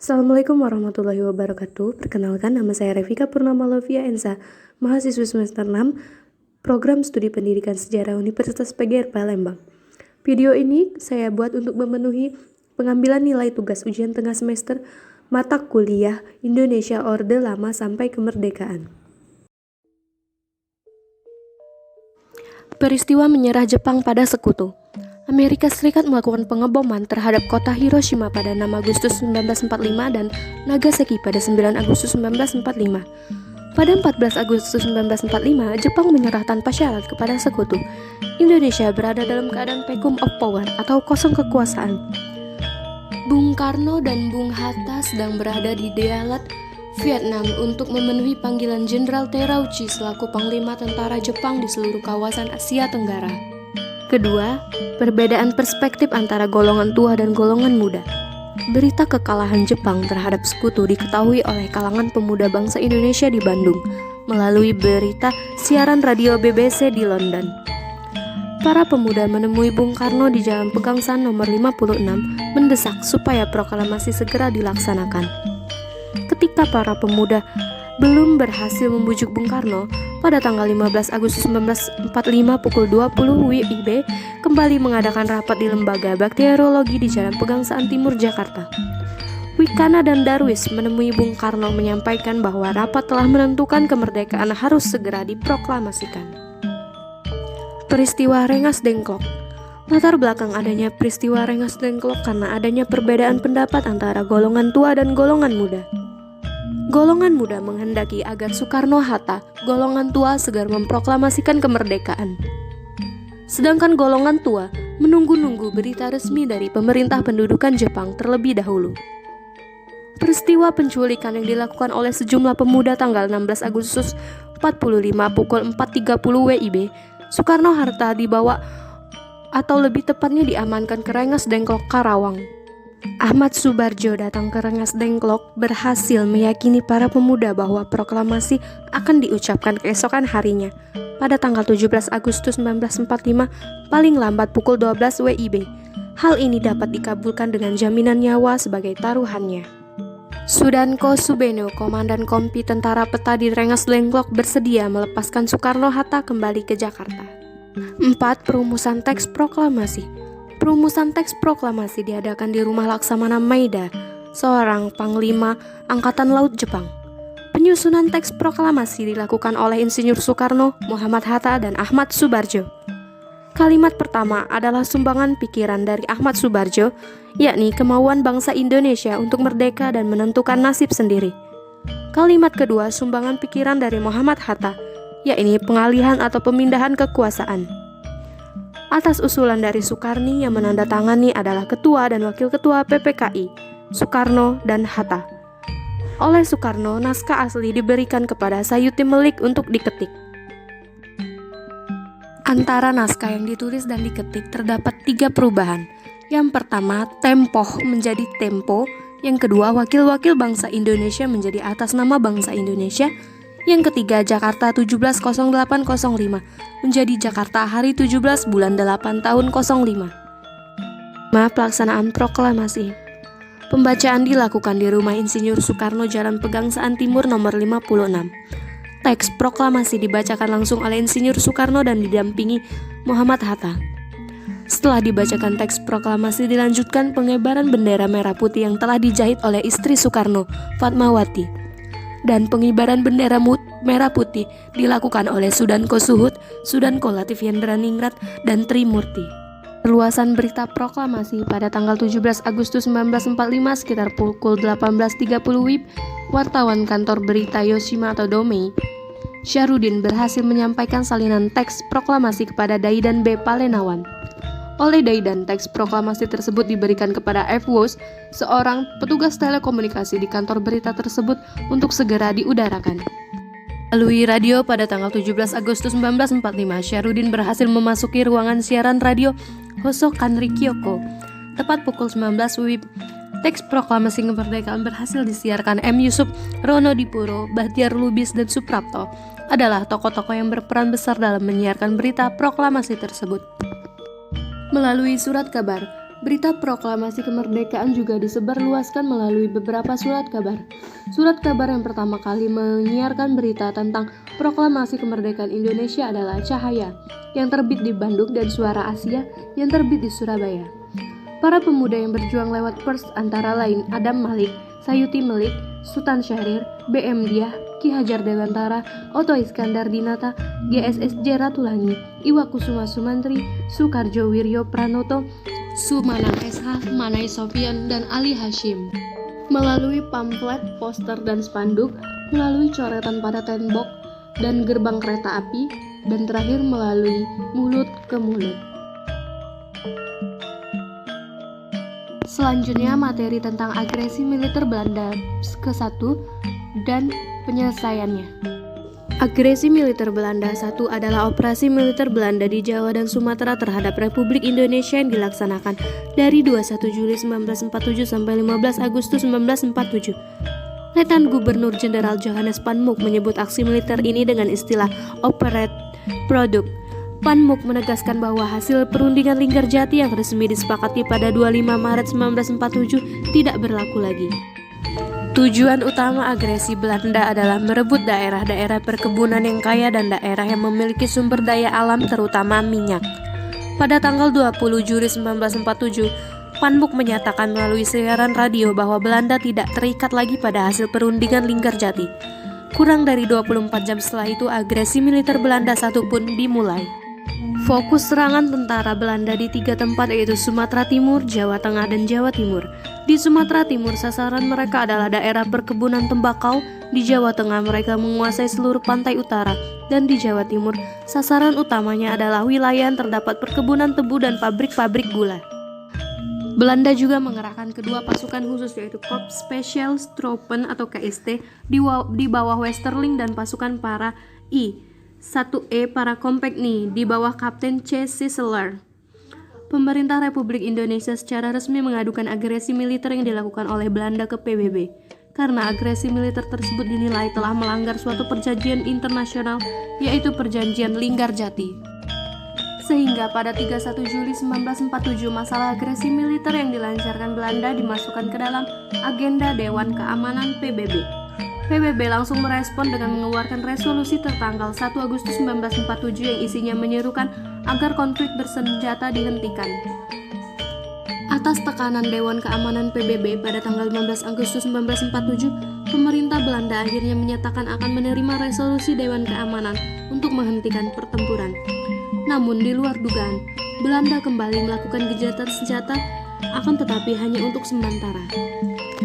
Assalamualaikum warahmatullahi wabarakatuh. Perkenalkan, nama saya Revika Purnama Lovia Ensa, mahasiswi semester 6, Program Studi Pendidikan Sejarah Universitas PGR Palembang. Video ini saya buat untuk memenuhi pengambilan nilai tugas ujian tengah semester mata kuliah Indonesia Orde Lama sampai Kemerdekaan. Peristiwa menyerah Jepang pada Sekutu. Amerika Serikat melakukan pengeboman terhadap kota Hiroshima pada 6 Agustus 1945 dan Nagasaki pada 9 Agustus 1945. Pada 14 Agustus 1945, Jepang menyerah tanpa syarat kepada Sekutu. Indonesia berada dalam keadaan vacuum of power atau kosong kekuasaan. Bung Karno dan Bung Hatta sedang berada di Dalat, Vietnam untuk memenuhi panggilan Jenderal Terauchi selaku Panglima Tentara Jepang di seluruh kawasan Asia Tenggara. Kedua, perbedaan perspektif antara golongan tua dan golongan muda. Berita kekalahan Jepang terhadap Sekutu diketahui oleh kalangan pemuda bangsa Indonesia di Bandung melalui berita siaran radio BBC di London. Para pemuda menemui Bung Karno di Jalan Pegangsaan nomor 56 mendesak supaya proklamasi segera dilaksanakan. Ketika para pemuda belum berhasil membujuk Bung Karno, pada tanggal 15 Agustus 1945 pukul 20 WIB kembali mengadakan rapat di Lembaga Bakteriologi di Jalan Pegangsaan Timur, Jakarta. Wikana dan Darwis menemui Bung Karno menyampaikan bahwa rapat telah menentukan kemerdekaan harus segera diproklamasikan. Peristiwa Rengas Dengklok. Latar belakang adanya peristiwa Rengas Dengklok karena adanya perbedaan pendapat antara golongan tua dan golongan muda. Golongan muda menghendaki agar Soekarno-Hatta, golongan tua segera memproklamasikan kemerdekaan. Sedangkan golongan tua menunggu-nunggu berita resmi dari pemerintah pendudukan Jepang terlebih dahulu. Peristiwa penculikan yang dilakukan oleh sejumlah pemuda tanggal 16 Agustus 45 pukul 4.30 WIB, Soekarno-Hatta dibawa atau lebih tepatnya diamankan ke Rengas Dengklok, Karawang. Ahmad Subarjo datang ke Rengas Dengklok berhasil meyakini para pemuda bahwa proklamasi akan diucapkan keesokan harinya pada tanggal 17 Agustus 1945 paling lambat pukul 12 WIB. Hal ini dapat dikabulkan dengan jaminan nyawa sebagai taruhannya. Sudanko Subeno, Komandan Kompi Tentara Peta di Rengas Dengklok, bersedia melepaskan Soekarno-Hatta kembali ke Jakarta. 4. Perumusan teks proklamasi. Perumusan teks proklamasi diadakan di Rumah Laksamana Maeda, seorang Panglima Angkatan Laut Jepang. Penyusunan teks proklamasi dilakukan oleh Insinyur Soekarno, Muhammad Hatta, dan Ahmad Subarjo. Kalimat pertama adalah sumbangan pikiran dari Ahmad Subarjo, yakni kemauan bangsa Indonesia untuk merdeka dan menentukan nasib sendiri. Kalimat kedua sumbangan pikiran dari Muhammad Hatta, yakni pengalihan atau pemindahan kekuasaan. Atas usulan dari Soekarni yang menandatangani adalah Ketua dan Wakil Ketua PPKI, Soekarno dan Hatta. Oleh Soekarno, naskah asli diberikan kepada Sayuti Melik untuk diketik. Antara naskah yang ditulis dan diketik terdapat 3 perubahan. Yang pertama, tempoh menjadi tempo. Yang kedua, wakil-wakil bangsa Indonesia menjadi atas nama bangsa Indonesia. Yang ketiga, Jakarta 170805 menjadi Jakarta hari 17 bulan 8 tahun 05. Pelaksanaan proklamasi. Pembacaan dilakukan di Rumah Insinyur Soekarno, Jalan Pegangsaan Timur nomor 56. Teks proklamasi dibacakan langsung oleh Insinyur Soekarno dan didampingi Muhammad Hatta. Setelah dibacakan teks proklamasi, dilanjutkan pengibaran bendera merah putih yang telah dijahit oleh istri Soekarno, Fatmawati. Dan pengibaran bendera merah putih dilakukan oleh Sudanko Suhut, Sudanko Latif Yendraningrat, dan Trimurti. Perluasan berita proklamasi pada tanggal 17 Agustus 1945 sekitar pukul 18.30 WIB, wartawan kantor berita Yoshima atau Domei, Syarudin berhasil menyampaikan salinan teks proklamasi kepada Daidan B. Palenawan. Oleh Daidan, teks proklamasi tersebut diberikan kepada F. Wos, seorang petugas telekomunikasi di kantor berita tersebut untuk segera diudarakan. Melalui radio pada tanggal 17 Agustus 1945, Syarudin berhasil memasuki ruangan siaran radio Hosokan Rikyoko. Tepat pukul 19 WIB, teks proklamasi kemerdekaan berhasil disiarkan. M. Yusuf, Rono Dipuro, Bahtiar Lubis, dan Suprapto adalah tokoh-tokoh yang berperan besar dalam menyiarkan berita proklamasi tersebut. Melalui surat kabar, Berita proklamasi kemerdekaan juga disebarluaskan melalui beberapa surat kabar. Surat kabar yang pertama kali menyiarkan berita tentang proklamasi kemerdekaan Indonesia adalah Cahaya, yang terbit di Bandung, dan Suara Asia, yang terbit di Surabaya. Para pemuda yang berjuang lewat pers antara lain Adam Malik, Sayuti Melik, Sultan Syahrir, B.M. Diah, Ki Hajar Dewantara, Oto Iskandar Dinata, GSSJ Ratulangi, Iwa Kusuma Sumantri, Sukarjo Wiryo Pranoto, Sumanang SH, Manai Sofyan, dan Ali Hashim. Melalui pamflet, poster, dan spanduk, melalui coretan pada tembok dan gerbang kereta api, dan terakhir melalui mulut ke mulut. Selanjutnya materi tentang agresi militer Belanda ke-1 dan penyelesaiannya. Agresi militer Belanda 1 adalah operasi militer Belanda di Jawa dan Sumatera terhadap Republik Indonesia yang dilaksanakan dari 21 Juli 1947 sampai 15 Agustus 1947. Letnan Gubernur Jenderal Johannes Panmuk menyebut aksi militer ini dengan istilah Operate Product. Panmuk menegaskan bahwa hasil perundingan Linggarjati yang resmi disepakati pada 25 Maret 1947 tidak berlaku lagi. Tujuan utama agresi Belanda adalah merebut daerah-daerah perkebunan yang kaya dan daerah yang memiliki sumber daya alam terutama minyak. Pada tanggal 20 Juli 1947, Panmuk menyatakan melalui siaran radio bahwa Belanda tidak terikat lagi pada hasil perundingan Linggarjati. Kurang dari 24 jam setelah itu, agresi militer Belanda 1 pun dimulai. Fokus serangan tentara Belanda di 3 tempat yaitu Sumatera Timur, Jawa Tengah, dan Jawa Timur. Di Sumatera Timur, sasaran mereka adalah daerah perkebunan tembakau. Di Jawa Tengah, mereka menguasai seluruh pantai utara. Dan di Jawa Timur, sasaran utamanya adalah wilayah yang terdapat perkebunan tebu dan pabrik-pabrik gula. Belanda juga mengerahkan kedua pasukan khusus yaitu Korps Special Troepen atau KST di bawah Westerling dan pasukan para I-1E para Kompagni di bawah Kapten C. Sisseler. Pemerintah Republik Indonesia secara resmi mengadukan agresi militer yang dilakukan oleh Belanda ke PBB karena agresi militer tersebut dinilai telah melanggar suatu perjanjian internasional yaitu Perjanjian Linggarjati. Sehingga pada 31 Juli 1947 masalah agresi militer yang dilancarkan Belanda dimasukkan ke dalam agenda Dewan Keamanan PBB. PBB langsung merespon dengan mengeluarkan resolusi tertanggal 1 Agustus 1947 yang isinya menyerukan agar konflik bersenjata dihentikan. Atas tekanan Dewan Keamanan PBB pada tanggal 15 Agustus 1947, pemerintah Belanda akhirnya menyatakan akan menerima resolusi Dewan Keamanan untuk menghentikan pertempuran. Namun di luar dugaan, Belanda kembali melakukan gencatan senjata, akan tetapi hanya untuk sementara.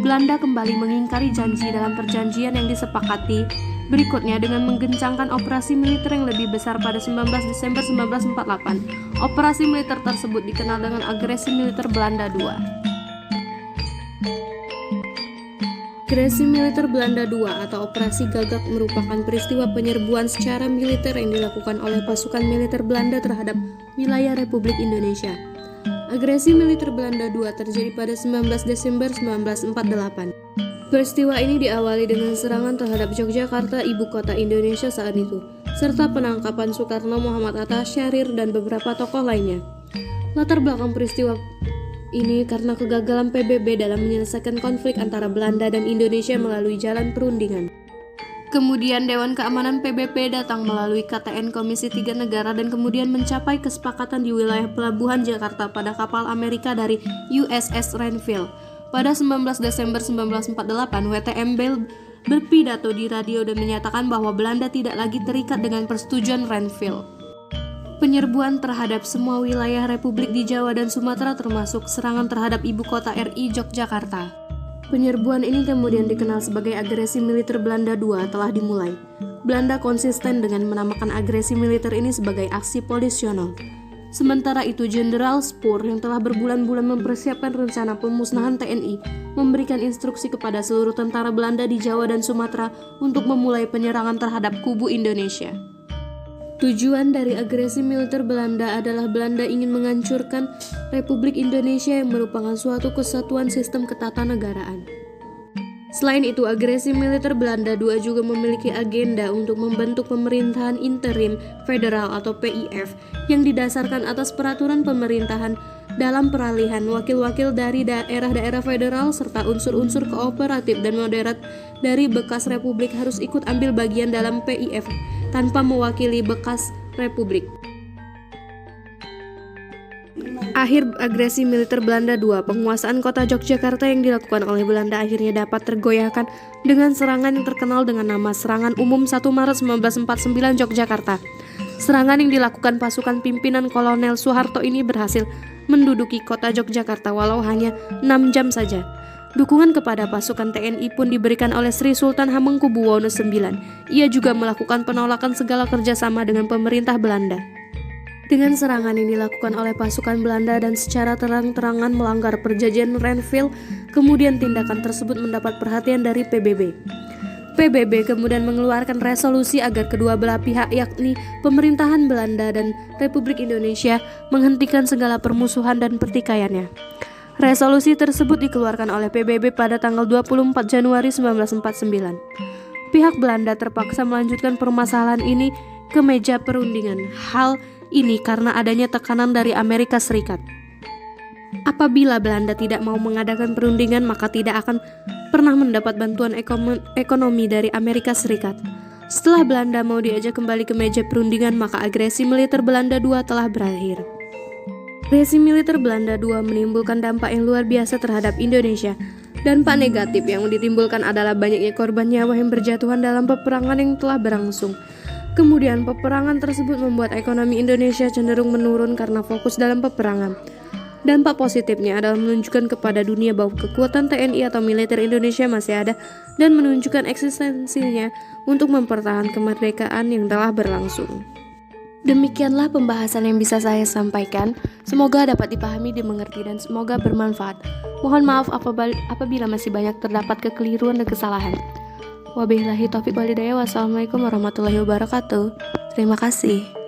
Belanda kembali mengingkari janji dalam perjanjian yang disepakati berikutnya dengan menggencangkan operasi militer yang lebih besar pada 19 Desember 1948. Operasi militer tersebut dikenal dengan agresi militer Belanda II. Agresi militer Belanda II atau Operasi Gagak merupakan peristiwa penyerbuan secara militer yang dilakukan oleh pasukan militer Belanda terhadap wilayah Republik Indonesia. Agresi militer Belanda II terjadi pada 19 Desember 1948. Peristiwa ini diawali dengan serangan terhadap Yogyakarta, ibu kota Indonesia saat itu, serta penangkapan Soekarno, Muhammad Hatta, Syahrir, dan beberapa tokoh lainnya. Latar belakang peristiwa ini karena kegagalan PBB dalam menyelesaikan konflik antara Belanda dan Indonesia melalui jalan perundingan. Kemudian Dewan Keamanan PBB datang melalui KTN Komisi 3 Negara dan kemudian mencapai kesepakatan di wilayah Pelabuhan Jakarta pada kapal Amerika dari USS Renville. Pada 19 Desember 1948, WTM berpidato di radio dan menyatakan bahwa Belanda tidak lagi terikat dengan persetujuan Renville. Penyerbuan terhadap semua wilayah Republik di Jawa dan Sumatera termasuk serangan terhadap ibu kota RI Yogyakarta. Penyerbuan ini kemudian dikenal sebagai agresi militer Belanda II telah dimulai. Belanda konsisten dengan menamakan agresi militer ini sebagai aksi polisional. Sementara itu, Jenderal Spoor yang telah berbulan-bulan mempersiapkan rencana pemusnahan TNI memberikan instruksi kepada seluruh tentara Belanda di Jawa dan Sumatera untuk memulai penyerangan terhadap kubu Indonesia. Tujuan dari agresi militer Belanda adalah Belanda ingin menghancurkan Republik Indonesia yang merupakan suatu kesatuan sistem ketatanegaraan. Selain itu, agresi militer Belanda II juga memiliki agenda untuk membentuk pemerintahan interim federal atau PIF yang didasarkan atas peraturan pemerintahan dalam peralihan wakil-wakil dari daerah-daerah federal serta unsur-unsur kooperatif dan moderat dari bekas republik harus ikut ambil bagian dalam PIF tanpa mewakili bekas republik. Akhir agresi militer Belanda II, penguasaan kota Yogyakarta yang dilakukan oleh Belanda akhirnya dapat tergoyahkan dengan serangan yang terkenal dengan nama Serangan Umum 1 Maret 1949 Yogyakarta. Serangan yang dilakukan pasukan pimpinan Kolonel Soeharto ini berhasil menduduki kota Yogyakarta walau hanya 6 jam saja. Dukungan kepada pasukan TNI pun diberikan oleh Sri Sultan Hamengkubuwono IX. Ia juga melakukan penolakan segala kerjasama dengan pemerintah Belanda. Dengan serangan yang dilakukan oleh pasukan Belanda dan secara terang-terangan melanggar perjanjian Renville, kemudian tindakan tersebut mendapat perhatian dari PBB. PBB kemudian mengeluarkan resolusi agar kedua belah pihak yakni pemerintahan Belanda dan Republik Indonesia menghentikan segala permusuhan dan pertikaiannya. Resolusi tersebut dikeluarkan oleh PBB pada tanggal 24 Januari 1949. Pihak Belanda terpaksa melanjutkan permasalahan ini ke meja perundingan. Hal ini karena adanya tekanan dari Amerika Serikat. Apabila Belanda tidak mau mengadakan perundingan, maka tidak akan pernah mendapat bantuan ekonomi dari Amerika Serikat. Setelah Belanda mau diajak kembali ke meja perundingan, maka agresi militer Belanda II telah berakhir. Agresi militer Belanda II menimbulkan dampak yang luar biasa terhadap Indonesia. Dampak negatif yang ditimbulkan adalah banyaknya korban nyawa yang berjatuhan dalam peperangan yang telah berlangsung. Kemudian peperangan tersebut membuat ekonomi Indonesia cenderung menurun karena fokus dalam peperangan. Dampak positifnya adalah menunjukkan kepada dunia bahwa kekuatan TNI atau militer Indonesia masih ada dan menunjukkan eksistensinya untuk mempertahankan kemerdekaan yang telah berlangsung. Demikianlah pembahasan yang bisa saya sampaikan. Semoga dapat dipahami, dimengerti, dan semoga bermanfaat. Mohon maaf apabila masih banyak terdapat kekeliruan dan kesalahan. Wabillahi taufiq walhidayah. Wassalamualaikum warahmatullahi wabarakatuh. Terima kasih.